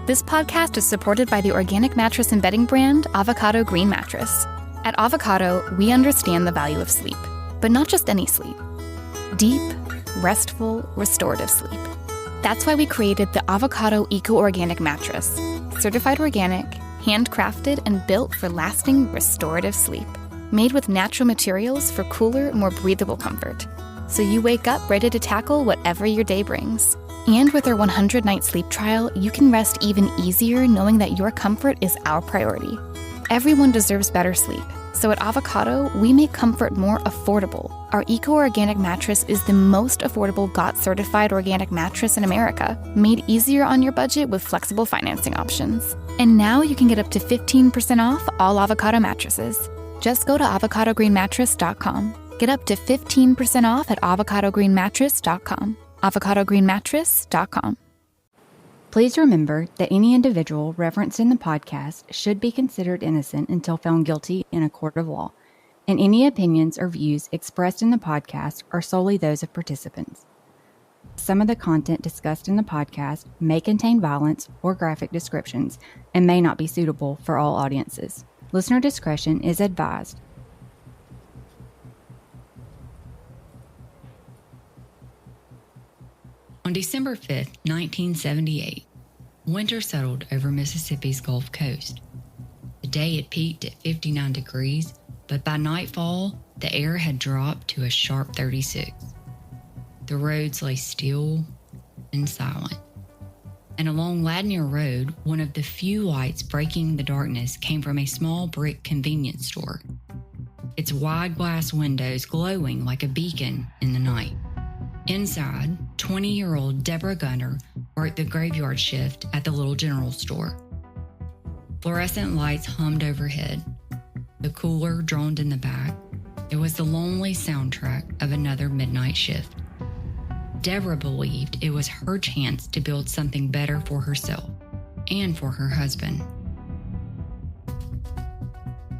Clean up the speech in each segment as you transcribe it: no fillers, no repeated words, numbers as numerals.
This podcast is supported by the organic mattress and bedding brand Avocado Green Mattress. At Avocado, we understand the value of sleep, but not just any sleep. Deep, restful, restorative sleep. That's why we created the Avocado Eco-Organic Mattress. Certified organic, handcrafted, and built for lasting, restorative sleep. Made with natural materials for cooler, more breathable comfort. So you wake up ready to tackle whatever your day brings. And with our 100-night sleep trial, you can rest even easier knowing that your comfort is our priority. Everyone deserves better sleep. So at Avocado, we make comfort more affordable. Our Eco-Organic Mattress is the most affordable GOTS-certified organic mattress in America, made easier on your budget with flexible financing options. And now you can get up to 15% off all Avocado mattresses. Just go to avocadogreenmattress.com. Get up to 15% off at avocadogreenmattress.com. avocadogreenmattress.com. Please remember that any individual referenced in the podcast should be considered innocent until found guilty in a court of law, and any opinions or views expressed in the podcast are solely those of participants. Some of the content discussed in the podcast may contain violence or graphic descriptions and may not be suitable for all audiences. Listener discretion is advised. On December 5th, 1978, winter settled over Mississippi's Gulf Coast. The day had peaked at 59 degrees, but by nightfall, the air had dropped to a sharp 36. The roads lay still and silent. And along Ladnier Road, one of the few lights breaking the darkness came from a small brick convenience store, its wide glass windows glowing like a beacon in the night. Inside, 20-year-old Debra Gunter worked the graveyard shift at the little general store. Fluorescent lights hummed overhead. The cooler droned in the back. It was the lonely soundtrack of another midnight shift. Debra believed it was her chance to build something better for herself and for her husband.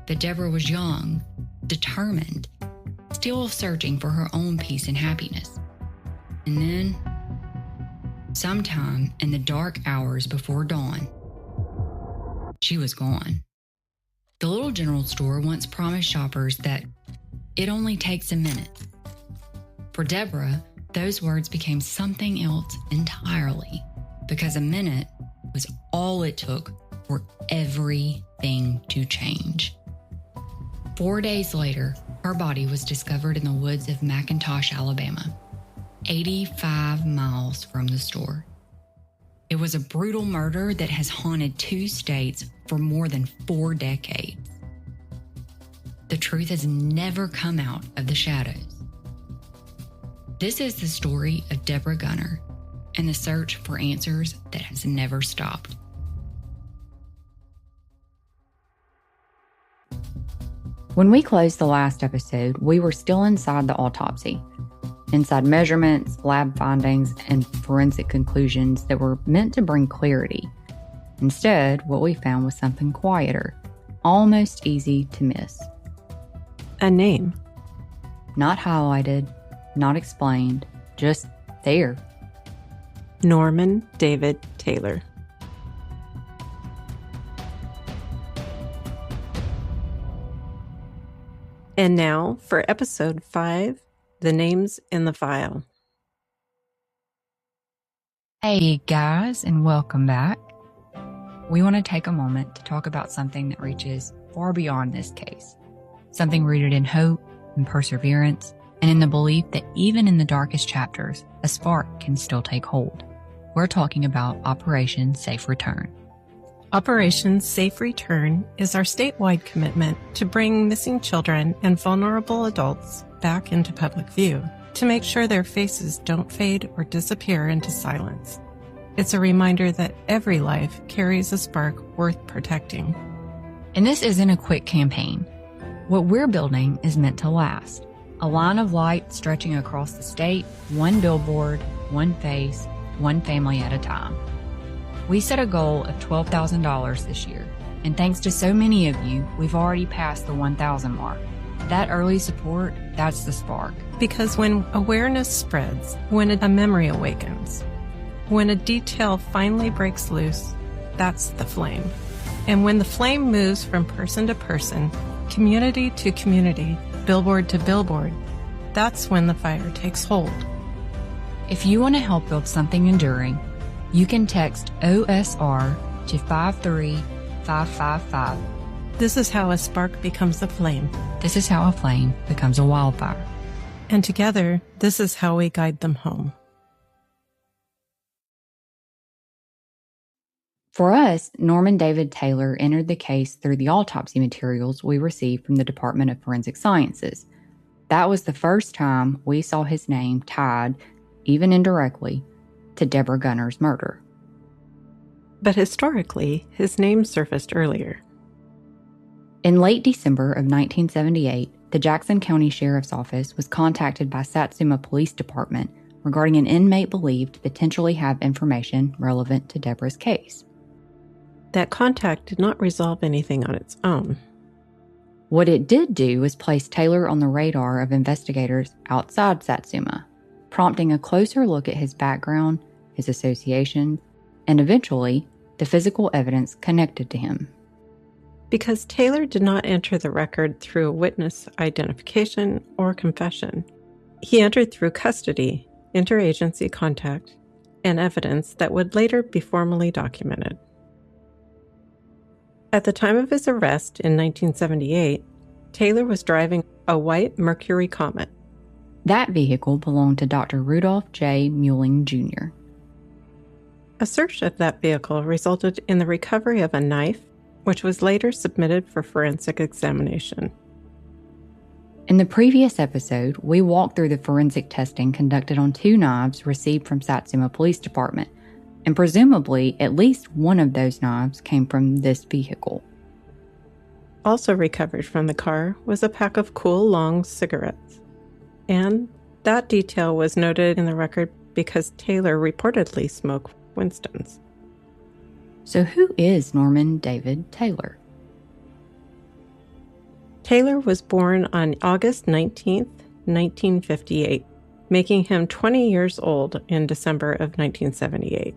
But Debra was young, determined, still searching for her own peace and happiness. And then, sometime in the dark hours before dawn, she was gone. The little general store once promised shoppers that it only takes a minute. For Debra, those words became something else entirely, because a minute was all it took for everything to change. 4 days later, her body was discovered in the woods of McIntosh, Alabama, 85 miles from the store. It was a brutal murder that has haunted 2 states for more than 4 decades. The truth has never come out of the shadows. This is the story of Debra Gunter and the search for answers that has never stopped. When we closed the last episode, we were still inside the autopsy. Inside measurements, lab findings, and forensic conclusions that were meant to bring clarity. Instead, what we found was something quieter, almost easy to miss. A name. Not highlighted, not explained, just there. Norman David Taylor. And now for episode 5, The Names in the File. Hey guys, and welcome back. We want to take a moment to talk about something that reaches far beyond this case. Something rooted in hope and perseverance, and in the belief that even in the darkest chapters, a spark can still take hold. We're talking about Operation Safe Return. Operation Safe Return is our statewide commitment to bring missing children and vulnerable adults back into public view, to make sure their faces don't fade or disappear into silence. It's a reminder that every life carries a spark worth protecting. And this isn't a quick campaign. What we're building is meant to last. A line of light stretching across the state, one billboard, one face, one family at a time. We set a goal of $12,000 this year, and thanks to so many of you, we've already passed the 1,000 mark. That early support, that's the spark. Because when awareness spreads, when a memory awakens, when a detail finally breaks loose, That's the flame. And when the flame moves from person to person, community to community, billboard to billboard, that's when the fire takes hold. If you want to help build something enduring, you can text OSR to 53555. This is how a spark becomes a flame. This is how a flame becomes a wildfire. And together, this is how we guide them home. For us, Norman David Taylor entered the case through the autopsy materials we received from the Department of Forensic Sciences. That was the first time we saw his name tied, even indirectly, to Debra Gunter's murder. But historically, his name surfaced earlier. In late December of 1978, the Jackson County Sheriff's Office was contacted by Satsuma Police Department regarding an inmate believed to potentially have information relevant to Debra's case. That contact did not resolve anything on its own. What it did do was place Taylor on the radar of investigators outside Satsuma, prompting a closer look at his background, his associations, and eventually, the physical evidence connected to him. Because Taylor did not enter the record through a witness identification or confession, he entered through custody, interagency contact, and evidence that would later be formally documented. At the time of his arrest in 1978, Taylor was driving a white Mercury Comet. That vehicle belonged to Dr. Rudolph J. Muehling, Jr. A search of that vehicle resulted in the recovery of a knife, which was later submitted for forensic examination. In the previous episode, we walked through the forensic testing conducted on 2 knives received from Satsuma Police Department, and presumably at least one of those knives came from this vehicle. Also recovered from the car was a pack of Cool Long cigarettes, and that detail was noted in the record because Taylor reportedly smoked Winston's. So who is Norman David Taylor? Taylor was born on August 19, 1958, making him 20 years old in December of 1978.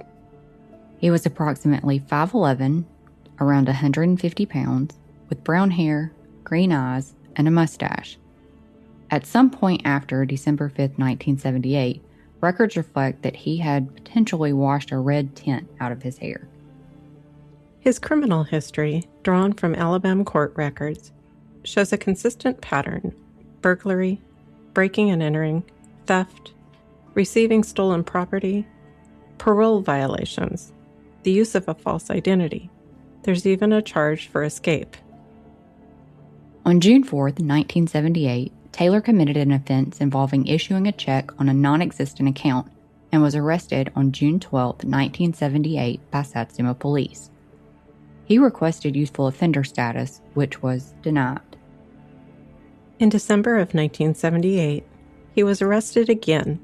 He was approximately 5'11", around 150 pounds, with brown hair, green eyes, and a mustache. At some point after December 5, 1978, records reflect that he had potentially washed a red tint out of his hair. His criminal history, drawn from Alabama court records, shows a consistent pattern: burglary, breaking and entering, theft, receiving stolen property, parole violations, the use of a false identity. There's even a charge for escape. On June 4, 1978, Taylor committed an offense involving issuing a check on a non-existent account and was arrested on June 12, 1978 by Satsuma Police. He requested youthful offender status, which was denied. In December of 1978, he was arrested again,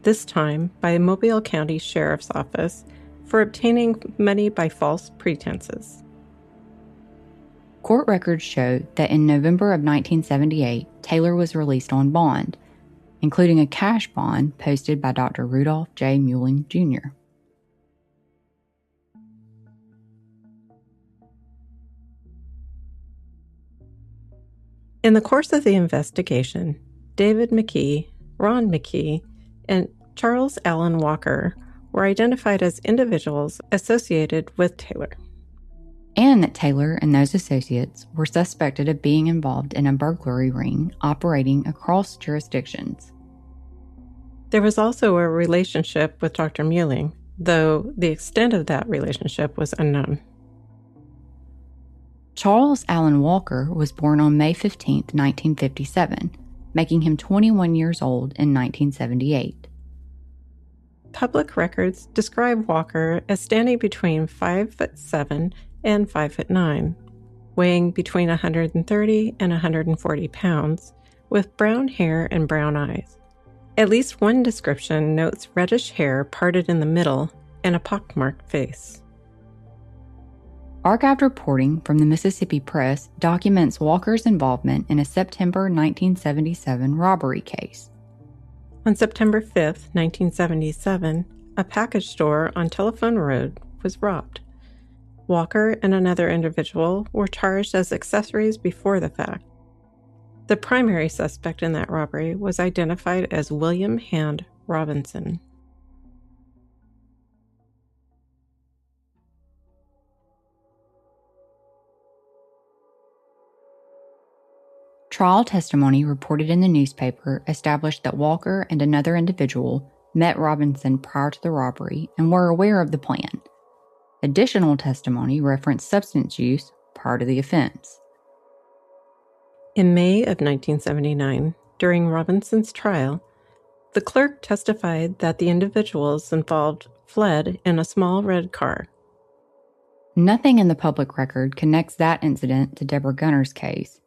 this time by Mobile County Sheriff's Office for obtaining money by false pretenses. Court records show that in November of 1978, Taylor was released on bond, including a cash bond posted by Dr. Rudolph J. Muehling, Jr. In the course of the investigation, David McKee, Ron McKee, and Charles Allen Walker were identified as individuals associated with Taylor. And that Taylor and those associates were suspected of being involved in a burglary ring operating across jurisdictions. There was also a relationship with Dr. Muehling, though the extent of that relationship was unknown. Charles Allen Walker was born on May 15, 1957, making him 21 years old in 1978. Public records describe Walker as standing between 5'7" and 5'9", weighing between 130 and 140 pounds, with brown hair and brown eyes. At least one description notes reddish hair parted in the middle and a pockmarked face. Archived reporting from the Mississippi Press documents Walker's involvement in a September 1977 robbery case. On September 5, 1977, a package store on Telephone Road was robbed. Walker and another individual were charged as accessories before the fact. The primary suspect in that robbery was identified as William Hand Robinson. Trial testimony reported in the newspaper established that Walker and another individual met Robinson prior to the robbery and were aware of the plan. Additional testimony referenced substance use prior to the offense. In May of 1979, during Robinson's trial, the clerk testified that the individuals involved fled in a small red car. Nothing in the public record connects that incident to Debra Gunter's case.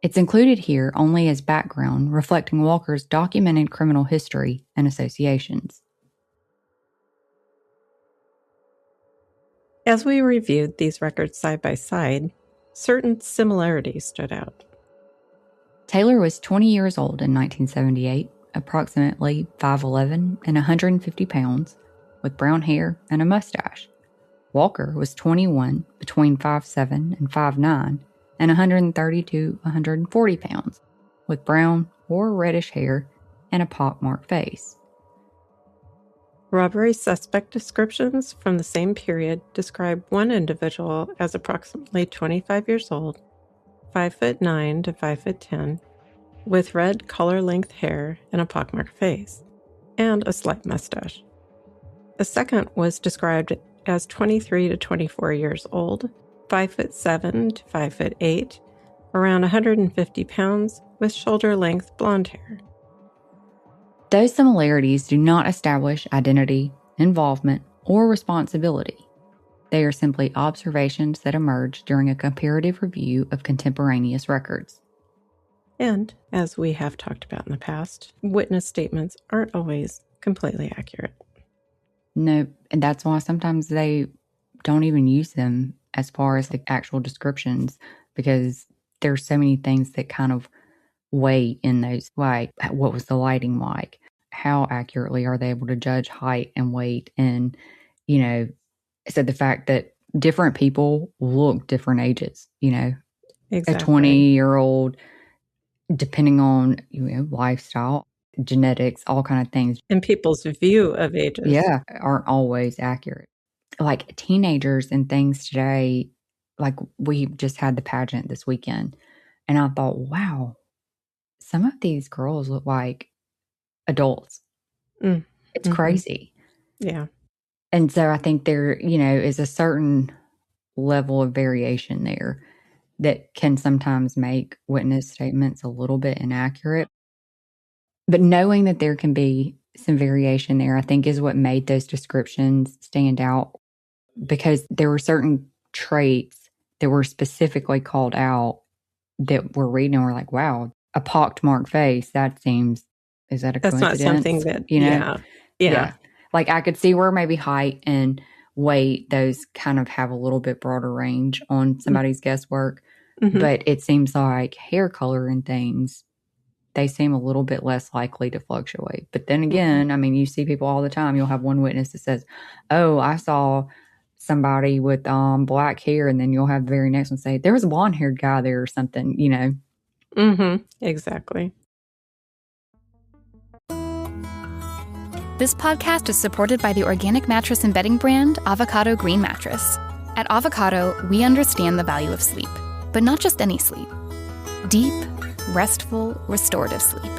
It's included here only as background, reflecting Walker's documented criminal history and associations. As we reviewed these records side by side, certain similarities stood out. Taylor was 20 years old in 1978, approximately 5'11" and 150 pounds, with brown hair and a mustache. Walker was 21, between 5'7" and 5'9", and 130 to 140 pounds, with brown or reddish hair and a pockmarked face. Robbery suspect descriptions from the same period describe one individual as approximately 25 years old, 5'9" to 5'10", with red collar-length hair and a pockmarked face, and a slight mustache. A second was described as 23 to 24 years old, 5'7" to 5'8", around 150 pounds, with shoulder-length blonde hair. Those similarities do not establish identity, involvement, or responsibility. They are simply observations that emerge during a comparative review of contemporaneous records. And, as we have talked about in the past, witness statements aren't always completely accurate. No, and that's why sometimes they don't even use them as far as the actual descriptions, because there's so many things that kind of weigh in those, like what was the lighting like? How accurately are they able to judge height and weight? And, so the fact that different people look different ages, Exactly. A 20-year-old, depending on, lifestyle, genetics, all kind of things. And people's view of ages. Yeah, aren't always accurate. Like teenagers and things today, like we just had the pageant this weekend, and I thought, wow, some of these girls look like adults. It's crazy. Yeah. And so I think there, is a certain level of variation there that can sometimes make witness statements a little bit inaccurate. But knowing that there can be some variation there, I think is what made those descriptions stand out, because there were certain traits that were specifically called out that we're reading and we're like, wow, a pockmarked face, is that a That's coincidence? Not something that, Yeah. Like I could see where maybe height and weight, those kind of have a little bit broader range on somebody's guesswork. Mm-hmm. But it seems like hair color and things, they seem a little bit less likely to fluctuate. But then again, you see people all the time. You'll have one witness that says, oh, I saw somebody with black hair. And then you'll have the very next one say, there was a blonde haired guy there or something, Exactly. This podcast is supported by the organic mattress and bedding brand Avocado Green Mattress. At Avocado, we understand the value of sleep, but not just any sleep. Deep, restful, restorative sleep.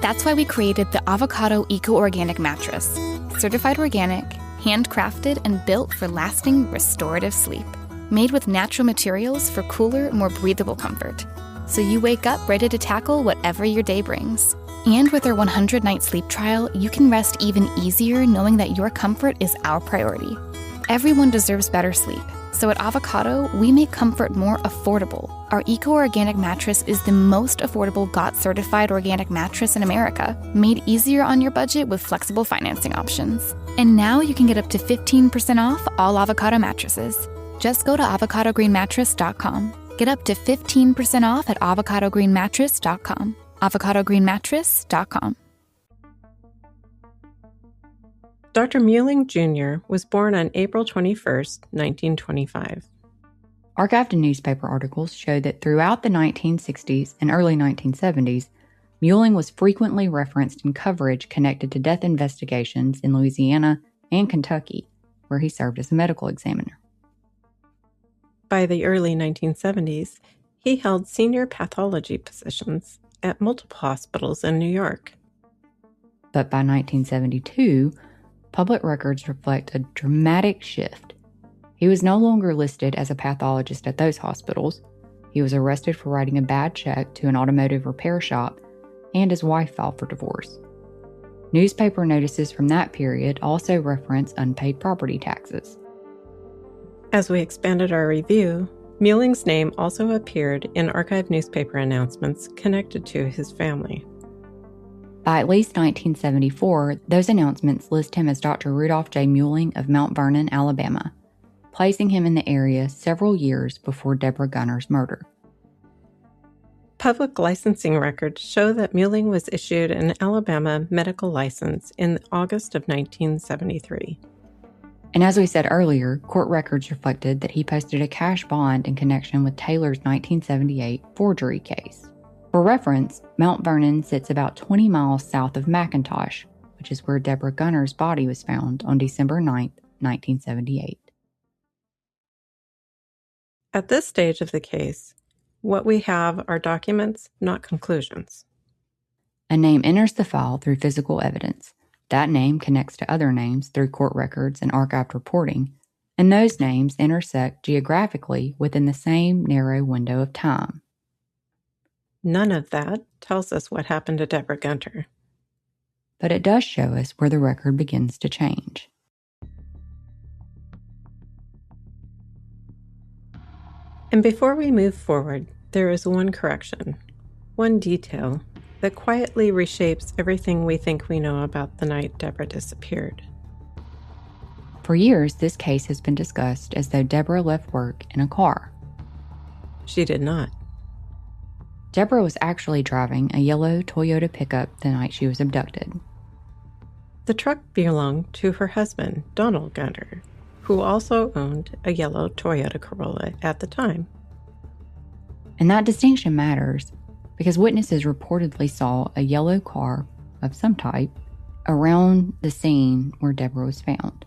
That's why we created the Avocado Eco-Organic Mattress. Certified organic, handcrafted, and built for lasting, restorative sleep. Made with natural materials for cooler, more breathable comfort. So you wake up ready to tackle whatever your day brings. And with our 100-night sleep trial, you can rest even easier knowing that your comfort is our priority. Everyone deserves better sleep. So at Avocado, we make comfort more affordable. Our Eco-Organic Mattress is the most affordable GOTS-certified organic mattress in America, made easier on your budget with flexible financing options. And now you can get up to 15% off all Avocado mattresses. Just go to avocadogreenmattress.com. Get up to 15% off at avocadogreenmattress.com. avocadogreenmattress.com. Dr. Muehling Jr. was born on April 21, 1925. Archived newspaper articles show that throughout the 1960s and early 1970s, Muehling was frequently referenced in coverage connected to death investigations in Louisiana and Kentucky, where he served as a medical examiner. By the early 1970s, he held senior pathology positions at multiple hospitals in New York. But by 1972, public records reflect a dramatic shift. He was no longer listed as a pathologist at those hospitals. He was arrested for writing a bad check to an automotive repair shop, and his wife filed for divorce. Newspaper notices from that period also reference unpaid property taxes. As we expanded our review, Muehling's name also appeared in archived newspaper announcements connected to his family. By at least 1974, those announcements list him as Dr. Rudolph J. Muehling of Mount Vernon, Alabama, placing him in the area several years before Debra Gunter's murder. Public licensing records show that Muehling was issued an Alabama medical license in August of 1973. And as we said earlier, court records reflected that he posted a cash bond in connection with Taylor's 1978 forgery case. For reference, Mount Vernon sits about 20 miles south of McIntosh, which is where Debra Gunter's body was found on December 9, 1978. At this stage of the case, what we have are documents, not conclusions. A name enters the file through physical evidence. That name connects to other names through court records and archived reporting, and those names intersect geographically within the same narrow window of time. None of that tells us what happened to Debra Gunter. But it does show us where the record begins to change. And before we move forward, there is one correction, one detail that quietly reshapes everything we think we know about the night Debra disappeared. For years, this case has been discussed as though Debra left work in a car. She did not. Debra was actually driving a yellow Toyota pickup the night she was abducted. The truck belonged to her husband, Donald Gunter, who also owned a yellow Toyota Corolla at the time. And that distinction matters because witnesses reportedly saw a yellow car of some type around the scene where Debra was found.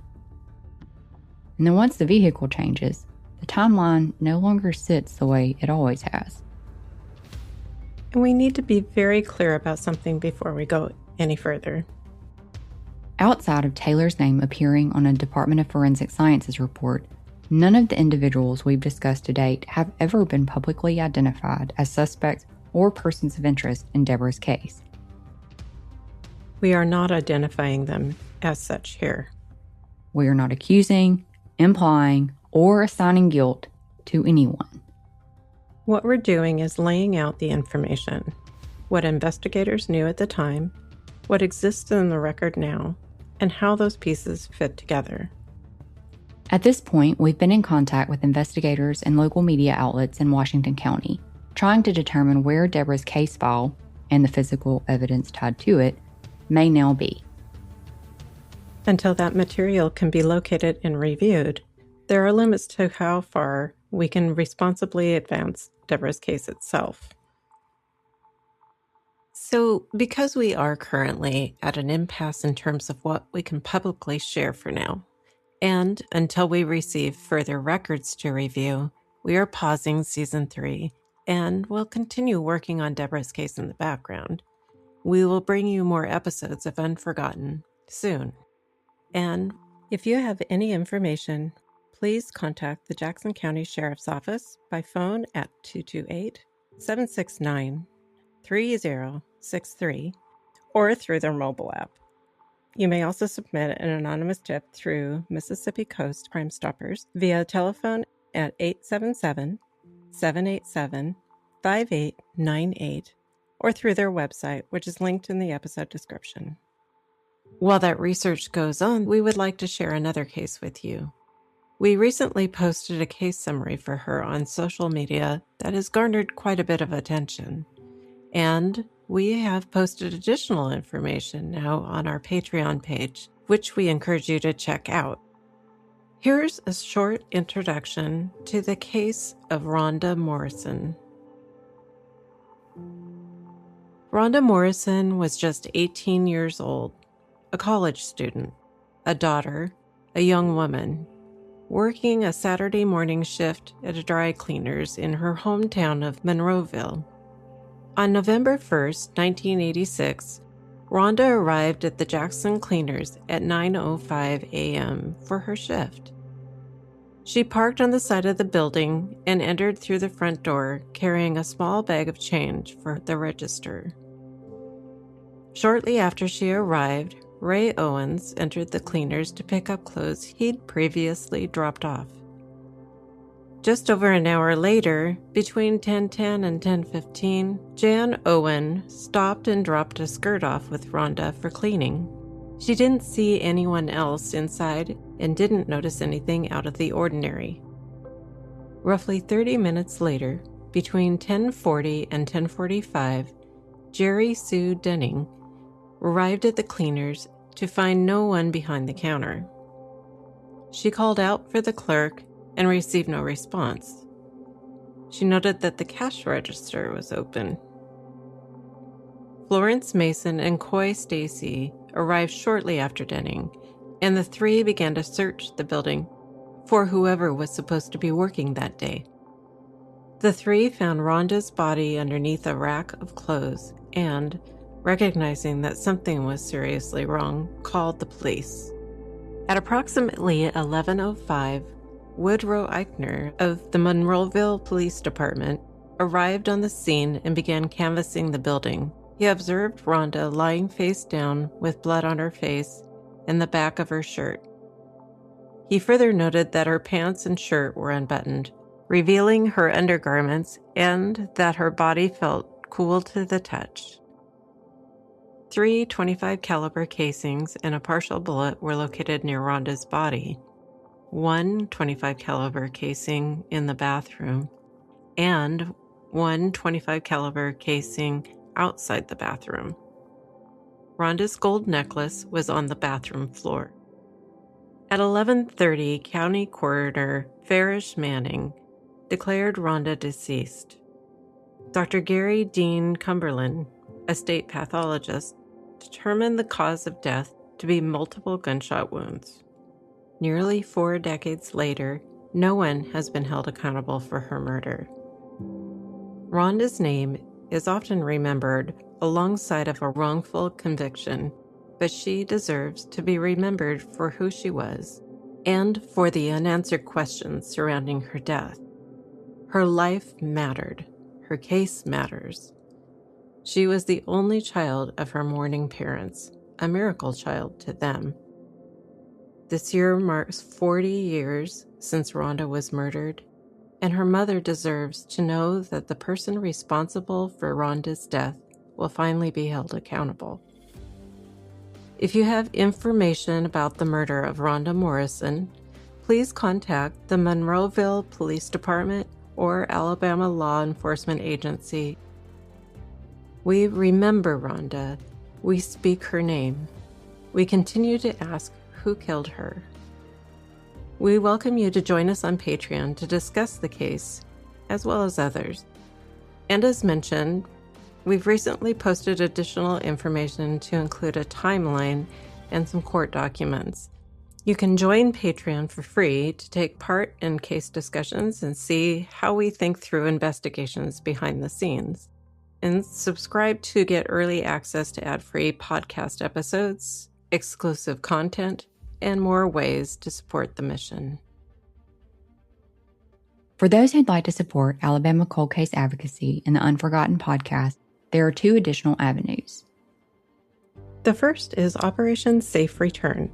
And then once the vehicle changes, the timeline no longer sits the way it always has. And we need to be very clear about something before we go any further. Outside of Taylor's name appearing on a Department of Forensic Sciences report, none of the individuals we've discussed to date have ever been publicly identified as suspects or persons of interest in Debra's case. We are not identifying them as such here. We are not accusing, implying, or assigning guilt to anyone. What we're doing is laying out the information, what investigators knew at the time, what exists in the record now, and how those pieces fit together. At this point, we've been in contact with investigators and local media outlets in Washington County, trying to determine where Debra's case file, and the physical evidence tied to it, may now be. Until that material can be located and reviewed, there are limits to how far we can responsibly advance Debra's case itself. So, because we are currently at an impasse in terms of what we can publicly share for now, and until we receive further records to review, we are pausing Season 3 and will continue working on Debra's case in the background. We will bring you more episodes of Unforgotten soon. And if you have any information, please contact the Jackson County Sheriff's Office by phone at 228-769-3063 or through their mobile app. You may also submit an anonymous tip through Mississippi Coast Crime Stoppers via telephone at 877-787-5898 or through their website, which is linked in the episode description. While that research goes on, we would like to share another case with you. We recently posted a case summary for her on social media that has garnered quite a bit of attention. And we have posted additional information now on our Patreon page which we encourage you to check out. Here's a short introduction to the case of Ronda Morrison. Ronda Morrison was just 18 years old, a college student, a daughter, a young woman, working a Saturday morning shift at a dry cleaner's in her hometown of Monroeville. On November 1st, 1986, Ronda arrived at the Jackson Cleaners at 9:05 a.m. for her shift. She parked on the side of the building and entered through the front door carrying a small bag of change for the register. Shortly after she arrived, Ray Owens entered the Cleaners to pick up clothes he'd previously dropped off. Just over an hour later, between 10:10 and 10:15, Jan Owen stopped and dropped a skirt off with Ronda for cleaning. She didn't see anyone else inside and didn't notice anything out of the ordinary. Roughly 30 minutes later, between 10:40 and 10:45, Jerry Sue Denning arrived at the Cleaners to find no one behind the counter. She called out for the clerk and received no response. She noted that the cash register was open. Florence Mason and Coy Stacy arrived shortly after Denning, and the three began to search the building for whoever was supposed to be working that day. The three found Ronda's body underneath a rack of clothes and, recognizing that something was seriously wrong, called the police. At approximately 11:05, Woodrow Eichner of the Monroeville Police Department arrived on the scene and began canvassing the building. He observed Ronda lying face down with blood on her face and the back of her shirt. He further noted that her pants and shirt were unbuttoned, revealing her undergarments, and that her body felt cool to the touch. 3 .25 caliber casings and a partial bullet were located near Ronda's body, 1 .25 caliber casing in the bathroom, and 1 .25 caliber casing outside the bathroom. Ronda's gold necklace was on the bathroom floor. At 11:30, County Coroner Farish Manning declared Ronda deceased. Dr. Gary Dean Cumberland, a state pathologist, determined the cause of death to be multiple gunshot wounds. Nearly 4 decades later, no one has been held accountable for her murder. Ronda's name is often remembered alongside of a wrongful conviction, but she deserves to be remembered for who she was and for the unanswered questions surrounding her death. Her life mattered. Her case matters. She was the only child of her mourning parents, a miracle child to them. This year marks 40 years since Ronda was murdered, and her mother deserves to know that the person responsible for Ronda's death will finally be held accountable. If you have information about the murder of Ronda Morrison, please contact the Monroeville Police Department or Alabama Law Enforcement Agency. We remember Ronda. We speak her name. We continue to ask who killed her. We welcome you to join us on Patreon to discuss the case, as well as others. And as mentioned, we've recently posted additional information to include a timeline and some court documents. You can join Patreon for free to take part in case discussions and see how we think through investigations behind the scenes. And subscribe to get early access to ad-free podcast episodes, exclusive content, and more ways to support the mission. For those who'd like to support Alabama Cold Case Advocacy and the Unforgotten podcast, there are 2 additional avenues. The first is Operation Safe Return.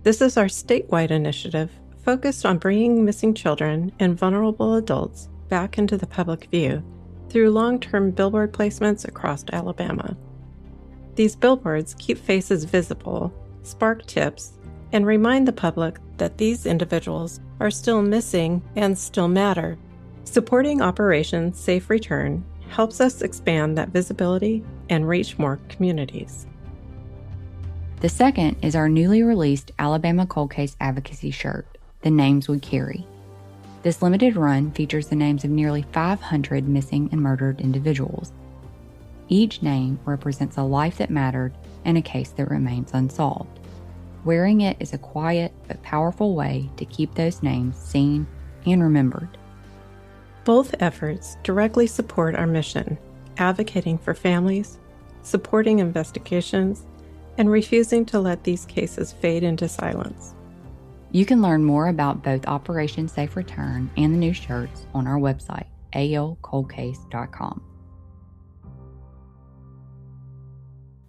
This is our statewide initiative focused on bringing missing children and vulnerable adults back into the public view through long-term billboard placements across Alabama. These billboards keep faces visible, spark tips, and remind the public that these individuals are still missing and still matter. Supporting Operation Safe Return helps us expand that visibility and reach more communities. The second is our newly released Alabama Cold Case Advocacy shirt, The Names We Carry. This limited run features the names of nearly 500 missing and murdered individuals. Each name represents a life that mattered and a case that remains unsolved. Wearing it is a quiet but powerful way to keep those names seen and remembered. Both efforts directly support our mission, advocating for families, supporting investigations, and refusing to let these cases fade into silence. You can learn more about both Operation Safe Return and the new shirts on our website, alcoldcase.com.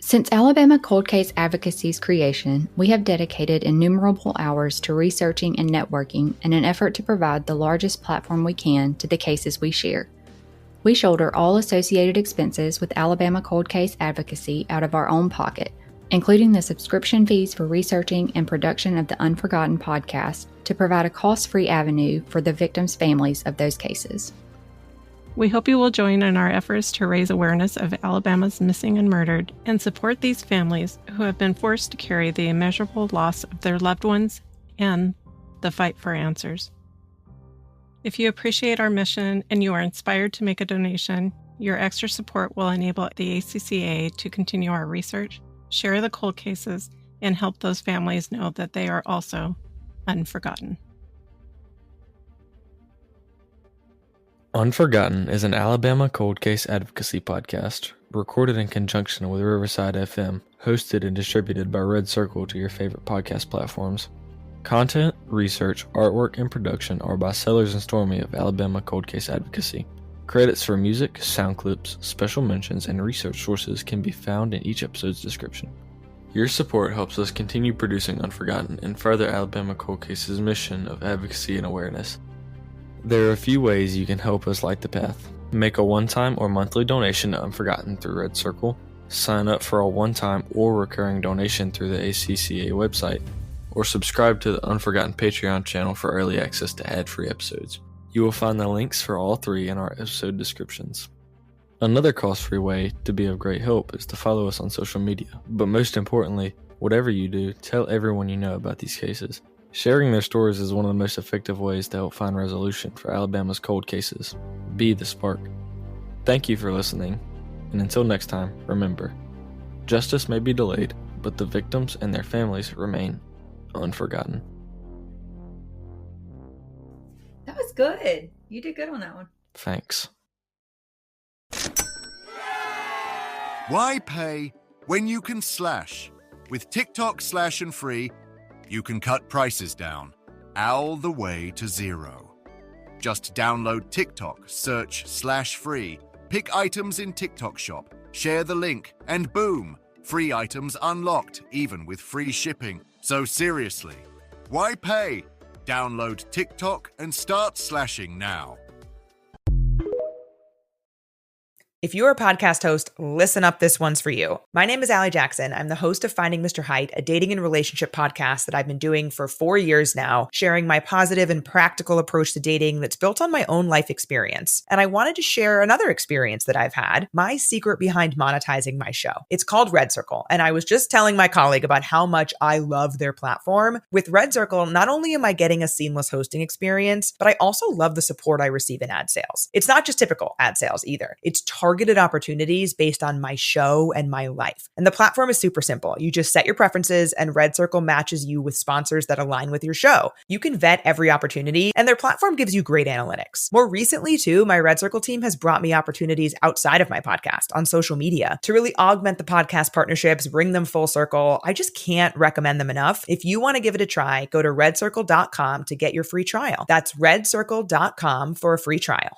Since Alabama Cold Case Advocacy's creation, we have dedicated innumerable hours to researching and networking in an effort to provide the largest platform we can to the cases we share. We shoulder all associated expenses with Alabama Cold Case Advocacy out of our own pocket, including the subscription fees for researching and production of the Unforgotten podcast to provide a cost-free avenue for the victims' families of those cases. We hope you will join in our efforts to raise awareness of Alabama's missing and murdered and support these families who have been forced to carry the immeasurable loss of their loved ones and the fight for answers. If you appreciate our mission and you are inspired to make a donation, your extra support will enable the ACCA to continue our research, share the cold cases, and help those families know that they are also unforgotten. Unforgotten is an Alabama cold case advocacy podcast recorded in conjunction with Riverside FM, hosted and distributed by Red Circle to your favorite podcast platforms. Content, research, artwork, and production are by Sellers and Stormy of Alabama Cold Case Advocacy. Credits for music, sound clips, special mentions, and research sources can be found in each episode's description. Your support helps us continue producing Unforgotten and further Alabama Cold Case's mission of advocacy and awareness. There are a few ways you can help us light the path. Make a one-time or monthly donation to Unforgotten through Red Circle, sign up for a one-time or recurring donation through the ACCA website, or subscribe to the Unforgotten Patreon channel for early access to ad-free episodes. You will find the links for all three in our episode descriptions. Another cost-free way to be of great help is to follow us on social media, but most importantly, whatever you do, tell everyone you know about these cases. Sharing their stories is one of the most effective ways to help find resolution for Alabama's cold cases. Be the spark. Thank you for listening, and until next time, remember, justice may be delayed, but the victims and their families remain unforgotten. That was good. You did good on that one. Thanks. Why pay when you can slash? With TikTok Slash and Free, you can cut prices down, all the way to zero. Just download TikTok, search /free, pick items in TikTok Shop, share the link, and boom, free items unlocked, even with free shipping. So seriously, why pay? Download TikTok and start slashing now. If you're a podcast host, listen up, this one's for you. My name is ALEA Jackson. I'm the host of Finding Mr. Height, a dating and relationship podcast that I've been doing for 4 years now, sharing my positive and practical approach to dating that's built on my own life experience. And I wanted to share another experience that I've had, my secret behind monetizing my show. It's called Red Circle, and I was just telling my colleague about how much I love their platform. With Red Circle, not only am I getting a seamless hosting experience, but I also love the support I receive in ad sales. It's not just typical ad sales either. It's targeted opportunities based on my show and my life. And the platform is super simple. You just set your preferences and Red Circle matches you with sponsors that align with your show. You can vet every opportunity and their platform gives you great analytics. More recently too, my Red Circle team has brought me opportunities outside of my podcast on social media to really augment the podcast partnerships, bring them full circle. I just can't recommend them enough. If you want to give it a try, go to redcircle.com to get your free trial. That's redcircle.com for a free trial.